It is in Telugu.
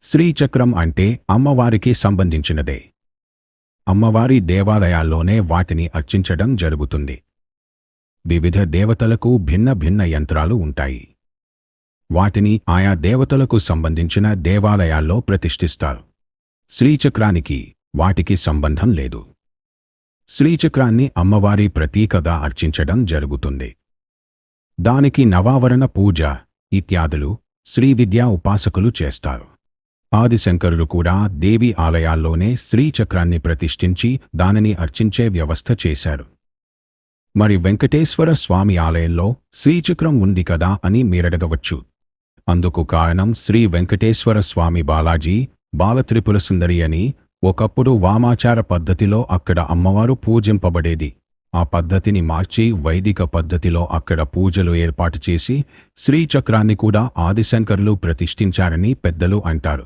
శ్రీచక్రం అంటే అమ్మవారికి సంబంధించినదే. అమ్మవారి దేవాలయాల్లోనే వాటిని అర్చించడం జరుగుతుంది. వివిధ దేవతలకు భిన్న భిన్న యంత్రాలు ఉంటాయి. వాటిని ఆయా దేవతలకు సంబంధించిన దేవాలయాల్లో ప్రతిష్ఠిస్తారు. శ్రీచక్రానికి వాటికి సంబంధం లేదు. శ్రీచక్రాన్ని అమ్మవారి ప్రతీకగా అర్చించడం జరుగుతుంది. దానికి నవావరణ పూజ ఇత్యాదులు శ్రీవిద్యా ఉపాసకులు చేస్తారు. ఆదిశంకరులు కూడా దేవి ఆలయాల్లోనే శ్రీచక్రాన్ని ప్రతిష్ఠించి దానిని అర్చించే వ్యవస్థ చేశారు. మరి వెంకటేశ్వర స్వామి ఆలయంలో శ్రీచక్రం ఉంది కదా అని మీరడగవచ్చు. అందుకు కారణం శ్రీ వెంకటేశ్వర స్వామి బాలాజీ బాలత్రిపురసుందరి అని ఒకప్పుడు వామాచార పద్ధతిలో అక్కడ అమ్మవారు పూజింపబడేది. ఆ పద్ధతిని మార్చి వైదిక పద్ధతిలో అక్కడ పూజలు ఏర్పాటు చేసి శ్రీచక్రాన్ని కూడా ఆదిశంకరులు ప్రతిష్ఠించారని పెద్దలు అంటారు.